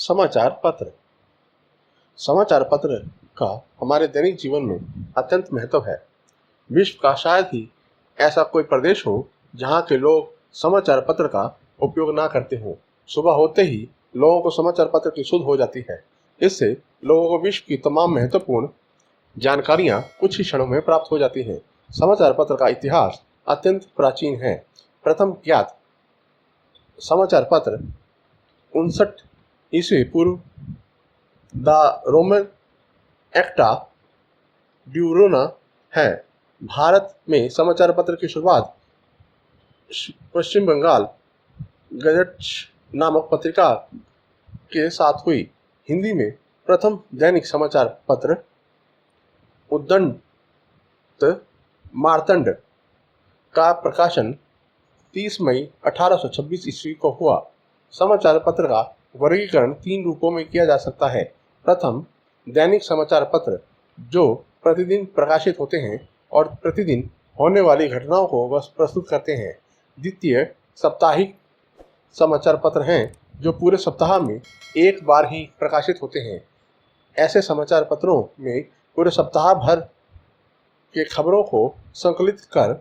समाचार पत्र। समाचार पत्र का हमारे दैनिक जीवन में अत्यंत महत्व है। विश्व का शायद ही ऐसा कोई प्रदेश हो जहाँ के लोग समाचार पत्र का उपयोग ना करते हों। सुबह होते ही लोगों को समाचार पत्र की सुध हो जाती है। इससे लोगों को विश्व की तमाम महत्वपूर्ण जानकारियाँ कुछ ही क्षणों में प्राप्त हो जाती हैं। समाचार पत्र का इतिहास अत्यंत प्राचीन है। प्रथम ज्ञात समाचार पत्र 59 ईस्वी पूर्व द रोमन एक्टा ड्यूरोना है। भारत में समाचार पत्र की शुरुआत पश्चिम बंगाल गजट नामक पत्रिका के साथ हुई। हिंदी में प्रथम दैनिक समाचार पत्र उद्दंत मार्तंड का प्रकाशन 30 मई 1826 ईस्वी को हुआ। समाचार पत्र का वर्गीकरण 3 रूपों में किया जा सकता है। प्रथम, दैनिक समाचार पत्र जो प्रतिदिन प्रकाशित होते हैं और प्रतिदिन होने वाली घटनाओं को प्रस्तुत करते हैं। द्वितीय, साप्ताहिक समाचार पत्र हैं जो पूरे सप्ताह में एक बार ही प्रकाशित होते हैं। ऐसे समाचार पत्रों में पूरे सप्ताह भर के खबरों को संकलित कर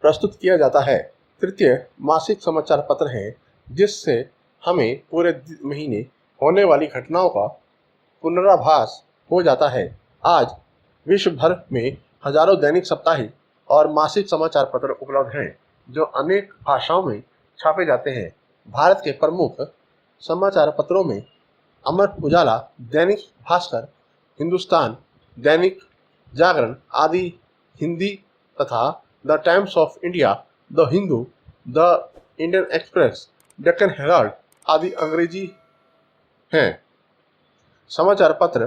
प्रस्तुत किया जाता है। तृतीय, मासिक समाचार पत्र हैं जिससे हमें पूरे महीने होने वाली घटनाओं का पुनराभास हो जाता है। आज विश्व भर में हजारों दैनिक, साप्ताहिक और मासिक समाचार पत्र उपलब्ध हैं जो अनेक भाषाओं में छापे जाते हैं। भारत के प्रमुख समाचार पत्रों में अमर उजाला, दैनिक भास्कर, हिंदुस्तान, दैनिक जागरण आदि हिंदी तथा the times of India, the Hindu, the Indian express, Deccan Herald आदि अंग्रेजी हैं। समाचार पत्र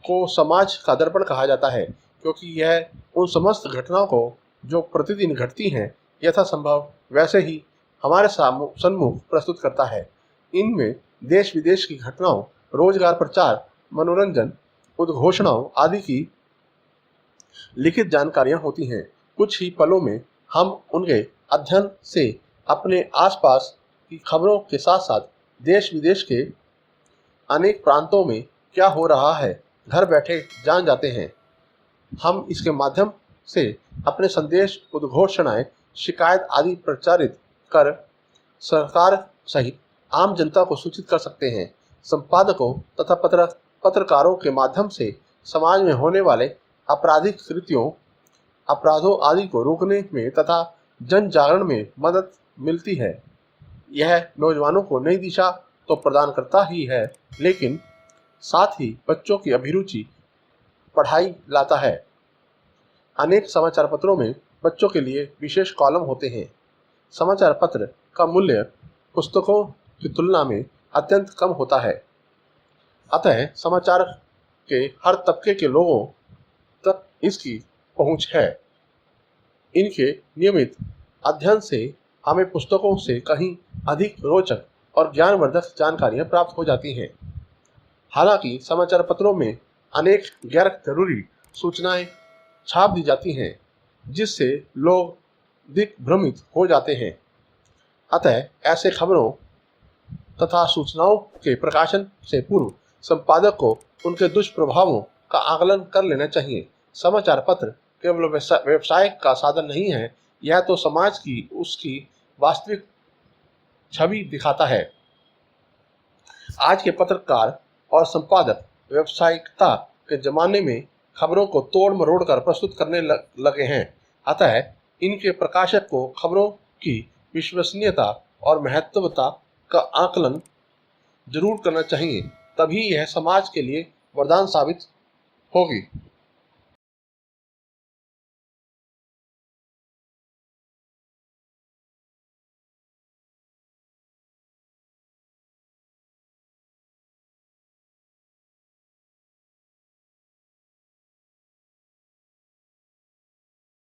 को समाज का दर्पण कहा जाता है क्योंकि यह उन समस्त घटनाओं को जो प्रतिदिन घटती हैं यथासंभव वैसे ही हमारे सम्मुख प्रस्तुत करता है। इनमें देश विदेश की घटनाओं, रोजगार प्रचार, मनोरंजन, उद्घोषणाओं आदि की लिखित जानकारियां होती हैं। कुछ ही पलों में हम उनके अध्ययन से अपने आसपास की खबरों के साथ साथ देश विदेश के अनेक प्रांतों में क्या हो रहा है घर बैठे जान जाते हैं। हम इसके माध्यम से अपने संदेश, उद्घोषणाएं, शिकायत आदि प्रचारित कर सरकार सहित आम जनता को सूचित कर सकते हैं। संपादकों तथा पत्रकारों के माध्यम से समाज में होने वाले आपराधिक कृत्यों, अपराधों आदि को रोकने में तथा जन जागरण में मदद मिलती है। यह नौजवानों को नई दिशा तो प्रदान करता ही है लेकिन साथ ही बच्चों की अभिरुचि पढ़ाई लाता है। अनेक समाचार पत्रों में बच्चों के लिए विशेष कॉलम होते हैं। समाचार पत्र का मूल्य पुस्तकों की तुलना में अत्यंत कम होता है, अतः समाचार के हर तबके के लोगों तक इसकी पहुंच है। इनके नियमित अध्ययन से हमें पुस्तकों से कहीं अधिक रोचक और ज्ञानवर्धक जानकारियां प्राप्त हो जाती हैं। हालांकि समाचार पत्रों में अनेक गैर जरूरी सूचनाएं छाप दी जाती हैं जिससे लोग दिग्भ्रमित हो जाते हैं। अतः ऐसे खबरों तथा सूचनाओं के प्रकाशन से पूर्व संपादक को उनके दुष्प्रभावों का आकलन कर लेना चाहिए। समाचार पत्र केवल व्यवसाय का साधन नहीं है, यह तो समाज की उसकी वास्तविक छवि दिखाता है। आज के पत्रकार और संपादक व्यावसायिकता के जमाने में खबरों को तोड़ मरोड़ कर प्रस्तुत करने लगे हैं। अतः इनके प्रकाशक को खबरों की विश्वसनीयता और महत्वता का आकलन जरूर करना चाहिए, तभी यह समाज के लिए वरदान साबित होगी।